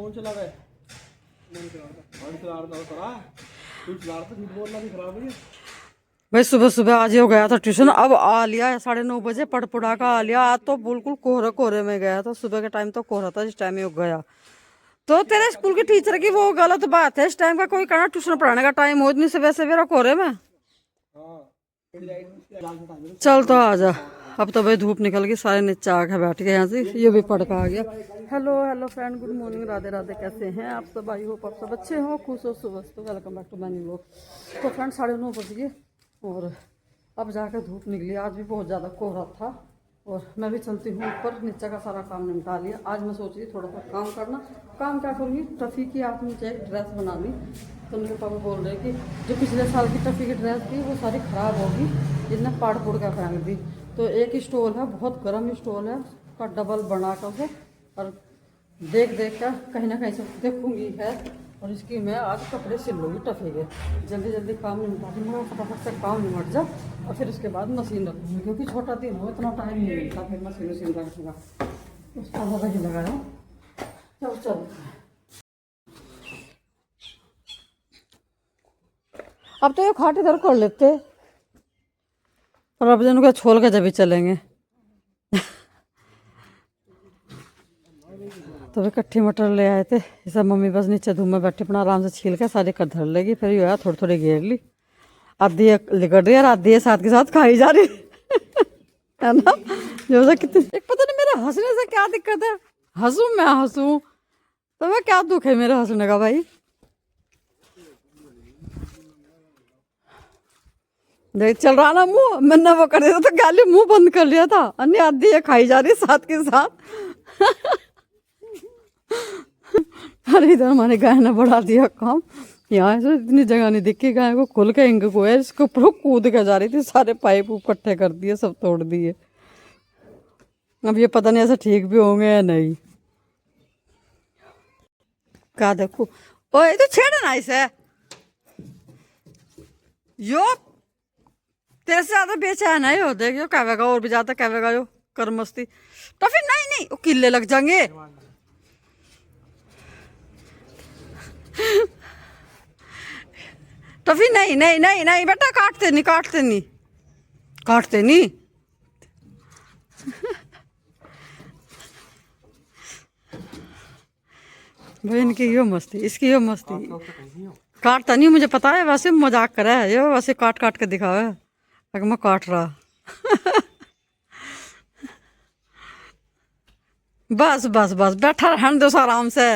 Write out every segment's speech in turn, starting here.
कौन चला रहा है? कौन चला रहा था? तू चला रहा था, झूठ बोलना भी खराब है। भाई सुबह सुबह आज ही हो गया था ट्यूशन, अब आ लिया है 9:30 बजे, पढ़ पुढ़ा का आ लिया। आज तो बिल्कुल कोहरे कोहरे में गया था, सुबह के टाइम तो कोहरा था, इस टाइम ही हो गया। तो तेरे स्कूल की टीचर की वो गलत बात है, इस टाइम का कोई कहना ट्यूशन पढ़ाने का टाइम हो, इतनी सुबह सवेरा कोहरे में। चल तो आ जा, अब तो भाई धूप निकल गई, सारे नीचे आके बैठ गए यहाँ से, ये भी पढ़ का आ गया। Hello hello friend, good morning, Radhe Radhe, कैसे हैं आप सब? आई होप आप सब अच्छे हो, खुश हो, सुबह तो welcome back to many vlog. तो फ्रेंड 9:30 बज गए और अब जाकर धूप निकली। आज भी बहुत ज़्यादा कोहरा था और मैं भी चलती हूँ ऊपर, नीचे का सारा काम निपटा लिया। आज मैं सोच रही थोड़ा सा काम करना, काम क्या करूँगी, टफ़ी की आप नीचे एक ड्रेस बना ली। तो मेरे पापा बोल रहे कि जो पिछले साल की टफ़ी की ड्रेस थी वो सारी ख़राब होगी, जिसने पाड़ पुड़ का फेंक दी। तो एक स्टॉल है, बहुत गर्म स्टॉल है, उसका डबल बना कर उसे और देख देख कर कहीं ना कहीं से देखूँगी है, और इसकी मैं आज कपड़े सिल लूँगी टफ़ी के। जल्दी जल्दी काम निपटा दूँगी, फटाफट से काम निपट जाओ और फिर उसके बाद मशीन रखूँगी, क्योंकि छोटा दिन हो, इतना टाइम नहीं मिलता फिर मशीन रखूँगा, उसका ज़्यादा ही लगाया। चलो चलो, अब तो ये खाट इधर कर लेते और अब जन को छोड़ के जब भी चलेंगे। तो वे कट्ठी मटर ले आए थे, ये सब मम्मी बस नीचे धूप में बैठे अपना आराम से छील के सारे कर धर लेगी, फिर ये थोड़ी थोड़ी घेर ली, आधी लिकड़ रही है और आधी साथ के साथ खाई जा रही है ना। जो सा कितनी, एक पता नहीं मेरे हंसने से क्या दिक्कत है, हंसूं मैं हंसूं तो मैं, क्या दुख है मेरे हंसने का भाई। देख चल रहा ना मुंह, मैंने वो कर दिया था, गाली मुंह बंद कर लिया था, अन्य आधी ये खाई जा रही साथ के साथ। अरे इधर हमारे गाय ने बढ़ा दिया काम, यहाँ से इतनी जगह नहीं दिखी, गाय को खुल के इंग को है, इसके ऊपर कूद के जा रही थी, सारे पाइप इकट्ठे कर दिए, सब तोड़ दिए। अब ये पता नहीं ऐसा ठीक भी होंगे या नहीं, क्या देखो। ओए तो छेड़ना इसे, यो तेरे से ज्यादा बेचैन है यो, देख यो कहेगा और भी ज्यादा कहेगा यो कर मस्ती। तो फिर नहीं नहीं, वो किले लग जाएंगे। तो फिर नहीं नहीं नहीं नहीं बेटा, काटते नहीं काटते नहीं काटते नहीं। भाई इनकी यो मस्ती, इसकी यो मस्ती, काटता नहीं मुझे पता है, वैसे मजाक करा है ये, वैसे काट काट के दिखावा है अगर मैं काट रहा। बस बस बस बैठा रहने दो आराम से।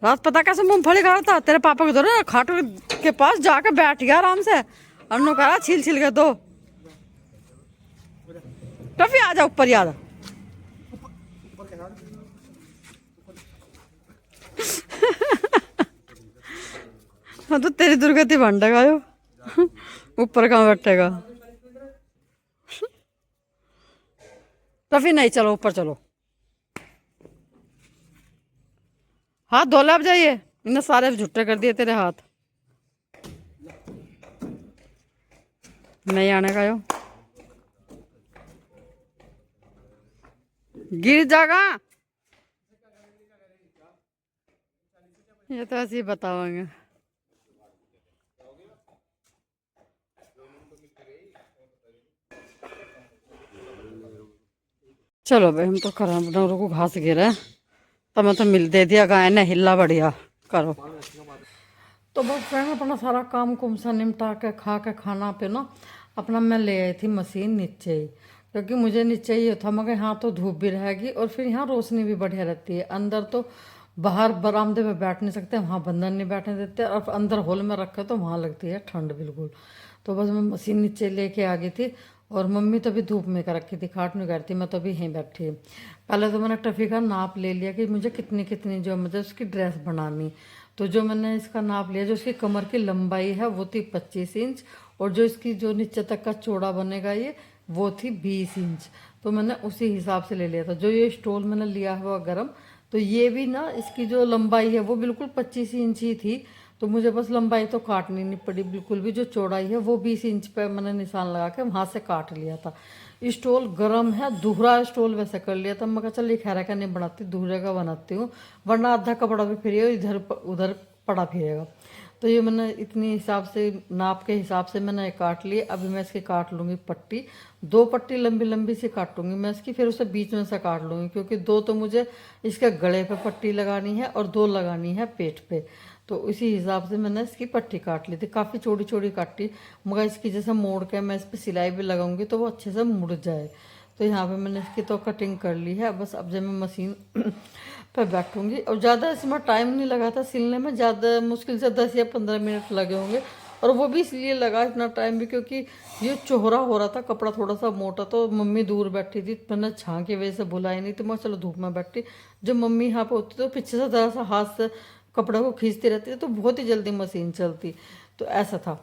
रात पता कैसे मूंगफली खा रहा था, तेरे पापा के दौरे खाट के पास जाकर बैठ गया आराम से, अन्नू कहा छील छील के दो। टफी आ जा ऊपर, याद हाँ तो तेरी दुर्गति बंटेगा यो, ऊपर कहाँ बैठेगा। टफी नहीं, चलो ऊपर चलो, हाथ धो ले अब जाइए, इन्हें सारे झुट्टे कर दिए तेरे हाथ, नहीं आने का यो, गिर जाएगा। ये तो ऐसे ही बताओगे। चलो भाई हम तो खराब डोरों को घास गिरा है, तो मैं तो मिल दे दिया, गाय ने हिला बढ़िया करो। तो बस फ्रेंड अपना सारा काम कुम सा निपटा के खा के खाना पीना अपना मैं ले आई थी मशीन नीचे ही, क्योंकि मुझे नीचे ही था, मगर यहाँ तो धूप भी रहेगी और फिर यहाँ रोशनी भी बढ़िया रहती है। अंदर तो बाहर बरामदे में बैठ नहीं सकते, वहाँ बंधन नहीं बैठने देते, और अंदर हॉल में रखे तो वहाँ लगती है ठंड बिल्कुल। तो बस मैं मशीन नीचे लेके आ गई थी, और मम्मी तो भी धूप में कर रखी थी, खाट में कर थी, मैं तो भी यहीं बैठी। पहले तो मैंने टफ़ी का नाप ले लिया कि मुझे कितनी कितनी जो मतलब उसकी ड्रेस बनानी। तो जो मैंने इसका नाप लिया, जो इसकी कमर की लंबाई है वो थी 25 इंच, और जो इसकी जो नीचे तक का चौड़ा बनेगा ये वो थी 20 इंच। तो मैंने उसी हिसाब से ले लिया था। जो ये स्टोल मैंने लिया है वो गरम, तो ये भी ना इसकी जो लंबाई है वो बिल्कुल 25 इंच ही थी, तो मुझे बस लंबाई तो काटनी नहीं पड़ी बिल्कुल भी, जो चौड़ाई है वो 20 इंच पे मैंने निशान लगा के वहाँ से काट लिया था। स्टोल गर्म है, दूहरा स्टोल वैसे कर लिया था। मैं कहा चल ये खैरा का नहीं बनाती, दूहरे का बनाती हूँ, वरना आधा कपड़ा भी फिरेगा, इधर उधर पड़ा फिरेगा। तो ये मैंने इतनी हिसाब से, नाप के हिसाब से मैंने ये काट लिए। अभी मैं इसकी काट लूँगी पट्टी, 2 पट्टी लंबी लंबी सी काटूंगी मैं इसकी, फिर उसे बीच में से काट लूँगी, क्योंकि 2 तो मुझे इसके गले पे पट्टी लगानी है और 2 लगानी है पेट पे। तो इसी हिसाब से मैंने इसकी पट्टी काट ली थी, काफ़ी चौड़ी चौड़ी काटी, मगर इसकी जैसे मोड़ के मैं इस पर सिलाई भी लगाऊंगी तो वो अच्छे से मुड़ जाए। तो यहाँ पे मैंने इसकी तो कटिंग कर ली है। बस अब जब मैं मशीन पर बैठूंगी, और ज़्यादा इसमें टाइम नहीं लगा था सिलने में, ज़्यादा मुश्किल से 10 या 15 मिनट लगे होंगे। और वो भी इसलिए लगा इतना टाइम भी क्योंकि ये चोहरा हो रहा था, कपड़ा थोड़ा सा मोटा, तो मम्मी दूर बैठी थी, मैंने छां की वजह से बुलाई नहीं, तो मैं चलो धूप में बैठी। जब मम्मी यहाँ पे होती तो पीछे से ज़रा सा हाथ से कपड़े को खींचती रहती है, तो बहुत ही जल्दी मशीन चलती। तो ऐसा था,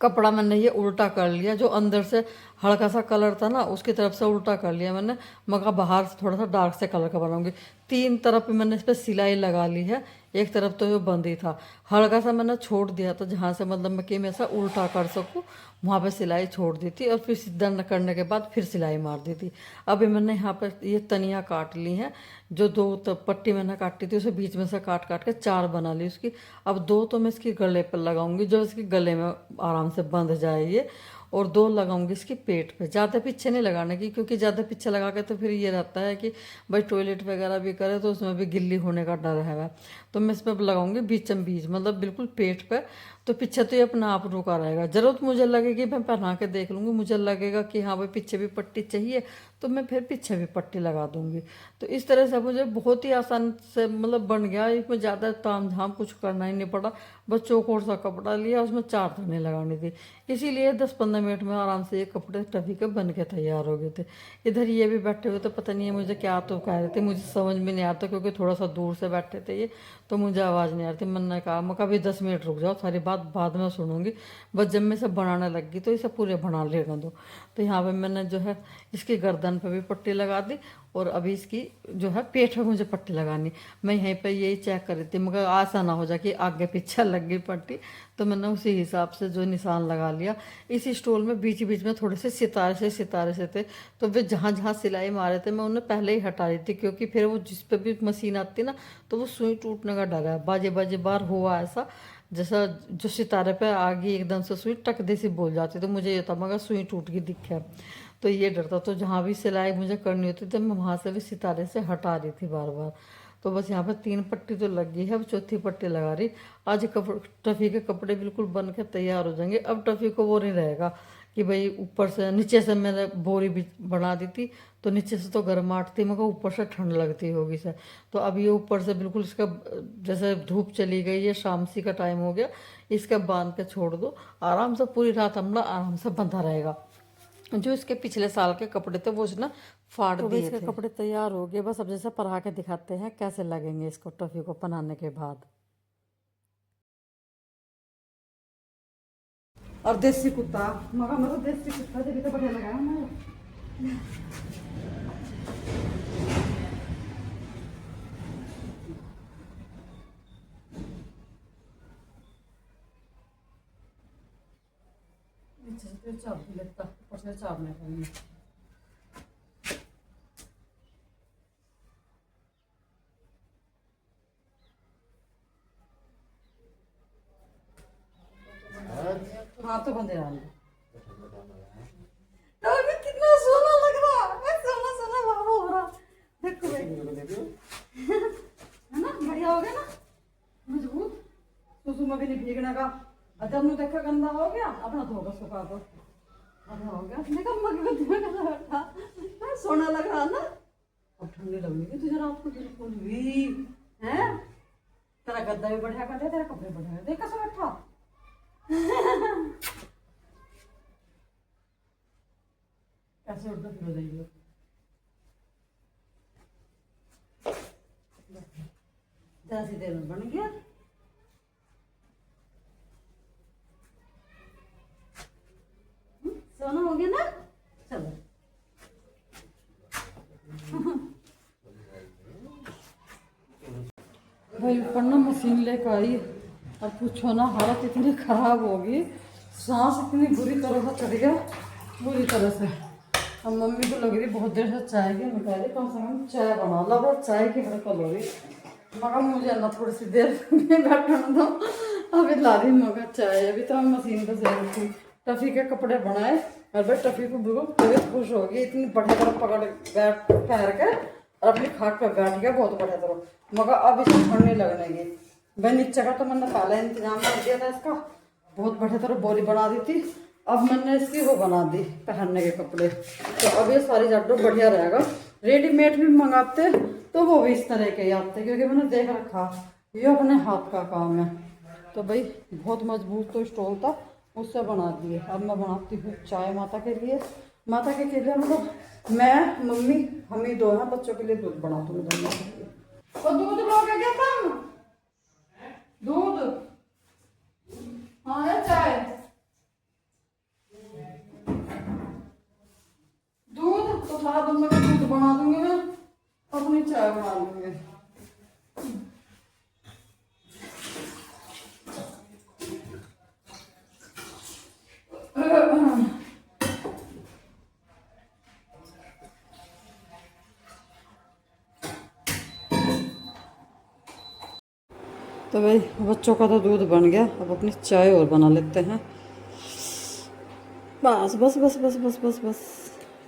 कपड़ा मैंने ये उल्टा कर लिया, जो अंदर से हल्का सा कलर था ना उसकी तरफ से उल्टा कर लिया मैंने, मगर बाहर से थोड़ा सा डार्क से कलर का बनाऊंगी। 3 तरफ मैंने इस पर सिलाई लगा ली है, एक तरफ तो ये बंद ही था, हल्का सा मैंने छोड़ दिया था जहाँ से मतलब मैं कि मैं ऐसा उल्टा कर सकूँ, वहाँ पे सिलाई छोड़ दी थी, और फिर सीधा करने के बाद फिर सिलाई मार दी थी। अभी मैंने यहाँ पर ये तनिया काट ली है, जो 2 पट्टी मैंने काटी थी उसे बीच में से काट काट के 4 बना ली उसकी। अब 2 तो मैं इसकी गले पर लगाऊंगी, जो इसके गले में आराम से बंध जाए ये, और 2 लगाऊंगी इसकी पेट पे। ज़्यादा पीछे नहीं लगाने की, क्योंकि ज़्यादा पीछे लगा के तो फिर ये रहता है कि भाई टॉयलेट वगैरह भी करे तो उसमें भी गिल्ली होने का डर है। तो मैं इसमें लगाऊंगी बीचम बीच, मतलब बिल्कुल पेट पे। तो पीछे तो ये अपना आप रुका रहेगा, ज़रूरत मुझे लगेगी मैं पहना के देख लूँगी, मुझे लगेगा कि हाँ भाई पीछे भी पट्टी चाहिए तो मैं फिर पीछे भी पट्टी लगा दूंगी। तो इस तरह से मुझे बहुत ही आसान से मतलब बन गया, इसमें ज़्यादा ताम झाम कुछ करना ही नहीं पड़ा। बस चौकोर सा कपड़ा लिया, उसमें 4 धने लगानी थी, इसीलिए 10-15 मिनट में आराम से ये कपड़े टफी के बन के तैयार हो गए थे। इधर ये भी बैठे हुए तो पता नहीं है मुझे क्या तो कह रहे थे, मुझे समझ में नहीं आता क्योंकि थोड़ा सा दूर से बैठे थे ये, तो मुझे आवाज़ नहीं आ रही थी। मैंने कहा मैं कभी 10 मिनट रुक जाओ, सारी बात बाद में सुनूंगी, बस जब मैं इसे बनाने लग गई तो इसे पूरे बना लेने दो। तो यहाँ पे मैंने जो है इसकी गर्दन पे भी पट्टी लगा दी, और अभी इसकी जो है पेट पे मुझे पट्टी लगानी। मैं यहीं पे यही चेक कर रही थी, मगर ऐसा ना हो जाए कि आगे पीछे लग गई पट्टी, तो मैंने उसी हिसाब से जो निशान लगा लिया। इस स्टोल में बीच बीच में थोड़े से सितारे से थे, तो वे जहाँ जहाँ सिलाई मारे थे मैं उन्हें पहले ही हटा रही थी, क्योंकि फिर वो जिस पे भी मशीन आती ना तो वो सुई टूटने का डर है। बाजे बाजे बार हुआ ऐसा, जैसा जो सितारे पे आ गई एकदम से सुई टक दे सी बोल जाती, तो मुझे ये था मगर सुई टूट गई दिखे, तो ये डर था। तो जहाँ भी सिलाई मुझे करनी होती थी मैं वहाँ से भी सितारे से हटा रही थी बार बार। तो बस यहाँ पर 3 पट्टी तो लग गई है, अब 4थी पट्टी लगा रही। आज टफी के कपड़े बिल्कुल बन के तैयार हो जाएंगे। अब टफी को वो नहीं रहेगा कि भाई ऊपर से नीचे से मैंने बोरी भी बना दी थी, तो नीचे से तो गर्माहट थी मगर ऊपर से ठंड लगती होगी सर। तो अब ये ऊपर से बिल्कुल इसका जैसे धूप चली गई है, शाम सी का टाइम हो गया, इसका बांध के छोड़ दो, आराम से पूरी रात हमला आराम से बंधा रहेगा। जो इसके पिछले साल के कपड़े थे वो ना फाड़ दिए थे। इसके कपड़े तैयार हो गए, बस अब जैसे पहना के दिखाते हैं कैसे लगेंगे इसको टफी को पहनाने के बाद। और देसी कुत्ता मगर मतलब देसी कुत्ता जब तो बढ़िया लगाया ना। नीचे से तो चाप भी लगता, ऊपर से चाप नहीं करनी। हाँ तो बंदे डाल तो अभी कितना सोना लग रहा है, सोना सोना बाबा हो रहा। देखो है ना, बढ़िया हो गया ना, मजबूत, सुसु में भी नहीं भीगने का। जब नु देखा गंदा हो गया अपना धोगा सुखा दो, अपना हो गया। देखो मगर सोना लग रहा ना। अब ठंडी लगेगी तुझे रात को बिल्कुल भी है। तेरा गद्दा भी बढ़िया कर दे, तेरा कपड़े बढ़िया देख कैसे बैठा। कैसे उठता फिर हो जाएगी। सी देर में बन गया। सोना हो गया ना, चलो। भाई ऊपर ना मशीन लेकर आई, और पूछो ना, हालत इतनी खराब होगी, सांस इतनी बुरी तरह से चढ़ गया, बुरी तरह से। अब मम्मी को लग रही बहुत देर से चाय की, मैं कह रही कम से कम चाय बना लो, बस चाय की हड़कल हो रही। मगर मुझे ना थोड़ी सी देर में बैठना दो, अभी ला रही मगर चाय। अभी तो मैं मशीन पर से रखी, टफ़ी के कपड़े बनाए और भाई टफ़ी को बिल्कुल तबीयत खुश हो गई, इतनी बढ़िया तरह पकड़ बैठ पैर के और अपनी खाट पर बैठ गया बहुत बढ़िया तरह। मगर अब इसे ठंड नहीं लगने की। भाई नीचे का तो मैंने पहले इंतजाम कर दिया था इसका, बहुत बढ़िया तरह बोरी बना दी थी। अब मैंने इसकी वो बना दी पहनने के कपड़े, तो अब ये सारी जाडो बढ़िया रहेगा। रेडीमेड भी मंगाते तो वो भी इस तरह के ही आते, क्योंकि मैंने देख रखा ये अपने हाथ का काम है। तो भाई बहुत मजबूत तो स्टॉल था, उससे बना दिए। अब मैं बनाती हूँ चाय माता के लिए। माता के लिए मतलब मैं मम्मी हम ही दो हैं, बच्चों के लिए दूध बना दूँगी दोनों के लिए। और दूध लोगे क्या तुम? दूध? हाँ है चाय। दूध तो सारा दिन में दूध बना दूंगी मैं, अपनी चाय बना दूंगी। तो भाई बच्चों का तो दूध बन गया, अब अपनी चाय और बना लेते हैं। बस बस बस बस बस बस बस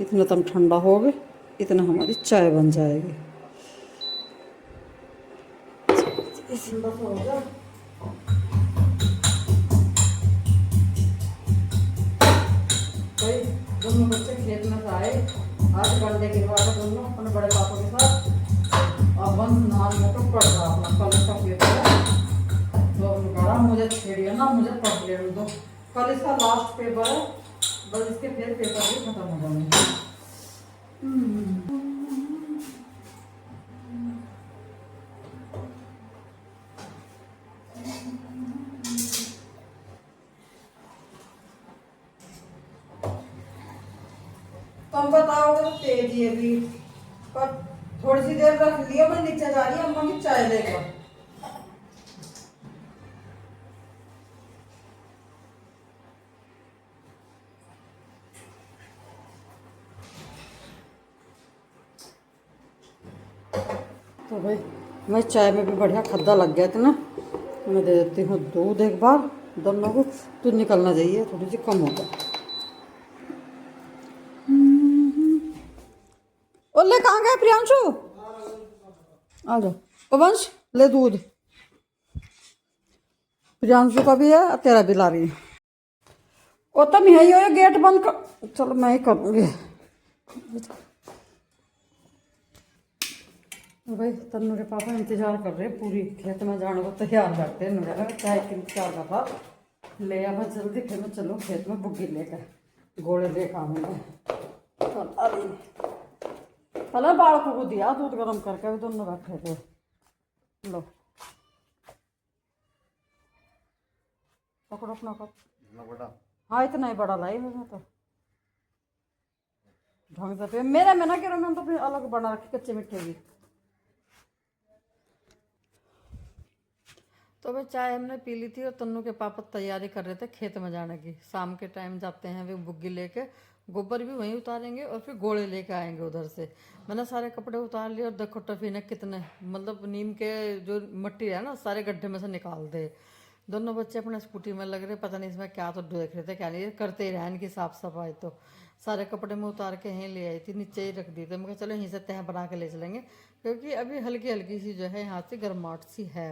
इतना तम ठंडा हो गए, इतना हमारी चाय बन जाएगी। बस हो गया। भाई दोनों बच्चे खेत में से आए, आज गंडे गिरवा के दोनों अपने बड़े पापा के साथ। अब बंद नाल में तो पढ़ रहा अपना कल का पेपर है, तो कह रहा मुझे छेड़िए ना, मुझे पढ़ लेने दो, कल इसका लास्ट पेपर है, बस इसके फिर पेपर भी खत्म हो जाएंगे। तुम बताओगे तो तेज ही अभी, पर थोड़ी सी देर रख लिया, मैं नीचे जा रही हूँ अम्मा की चाय लेकर। तो भाई मैं चाय में भी बढ़िया खद्दा लग गया था ना, मैं दे देती हूँ दूध एक बार दोनों को, दूध निकलना चाहिए, थोड़ी सी कम होगा। ओले कहाँ गए प्रियांशु? आ जाओ। ओ वंश ले दूध, प्रियांशु का भी है और तेरा भी ला रही है। ओ तुम यही हो, गेट बंद कर। चलो मैं ही करूँगी। भाई तन्नू के पापा इंतजार कर रहे हैं, पूरी खेत में जाने को तैयार करते हैं। मेरा चाय के इंतजार कर रहा, ले आ बस जल्दी, फिर मैं चलो खेत में बुग्गी लेकर गोले लेकर आऊँगा। पहले बालकों को दिया दूध गर्म करके, भी दोनों बैठे थे। लो पकड़ो अपना कप। हाँ इतना ही बड़ा लाई मैं तो ढंग से, मेरा में ना करो, मैंने तो फिर अलग बना रखी कच्चे मिट्टे की। तो भाई चाय हमने पी ली थी और तन्नू के पापा तैयारी कर रहे थे खेत में जाने की। शाम के टाइम जाते हैं वे बुग्गी लेके, गोबर भी वहीं उतारेंगे और फिर गोले लेके आएंगे उधर से। मैंने सारे कपड़े उतार लिए और देखो टफी ने कितने मतलब नीम के जो मिट्टी है ना सारे गड्ढे में से निकाल दे। दोनों बच्चे अपने स्कूटी में लग रहे, पता नहीं इसमें क्या तो देख रहे थे क्या नहीं, करते ही रहे इनकी साफ सफाई। तो सारे कपड़े में उतार के यहीं ले आई थी, नीचे ही रख दी थी। मैं चलो यहीं से तह बना के ले चलेंगे, क्योंकि अभी हल्की हल्की सी जो है यहाँ से गर्माहट सी है।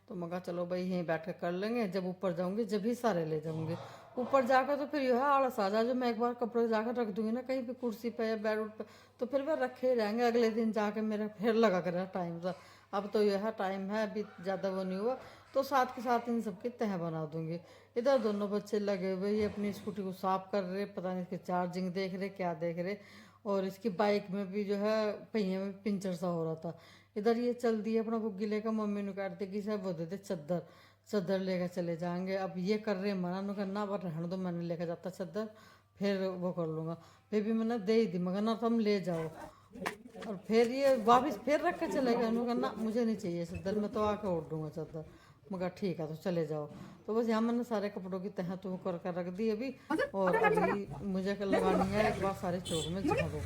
तो मगा चलो भाई यहीं बैठ कर कर लेंगे, जब ऊपर जाऊंगी जब ही सारे ले जाऊंगी। ऊपर जाकर तो फिर यह आलस आ जा, जो मैं एक बार कपड़े जाकर रख दूंगी ना कहीं भी कुर्सी पे या बेड पे, तो फिर वह रखे ही रहेंगे, अगले दिन जाके मेरा फिर लगा कर टाइम सा। अब तो यह टाइम है, अभी ज़्यादा वो नहीं हुआ, तो साथ के साथ इन सबकी तह बना दूंगी। इधर दोनों बच्चे लगे हुए ये अपनी स्कूटी को साफ कर रहे, पता नहीं इसकी चार्जिंग देख रहे क्या देख रहे, और इसकी बाइक में भी जो है पहिए में पिंचर सा हो रहा था। इधर ये चल दिए अपना बुग्गी लेकर, मम्मी ने कहते कि सब वो देते चद्दर, चद्दर लेकर चले जाएंगे। अब ये कर रहे मना, नु करना पर रहने दो, मैंने लेकर जाता चद्दर, फिर वो कर लूँगा। फिर भी मैंने दे ही दी, मगर ना तुम ले जाओ, और फिर ये वापस फिर रख के चले गए। उन्होंने करना मुझे नहीं चाहिए चद्दर, मैं तो आके ओढ़ दूँगा चद्दर। मगर ठीक है तो चले जाओ। तो बस यहाँ मैंने सारे कपड़ों की तह तुम कर रख दी अभी, और अभी मुझे लगानी है एक बार सारे चौक में झाड़ू,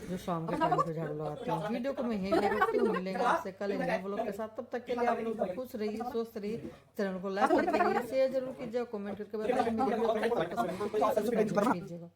जो शाम के टाइम पे झाड़ू लगाती हूँ। वीडियो को मैं यहीं रोकती हूँ, मिलेंगे आपसे कल एक नए ब्लॉग के साथ। तब तक के लिए आप लोग खुश रहिए, स्वस्थ रहिए। चैनल को लाइक करके शेयर जरूर कीजिएगा, कमेंट करके बताइए, कीजिएगा।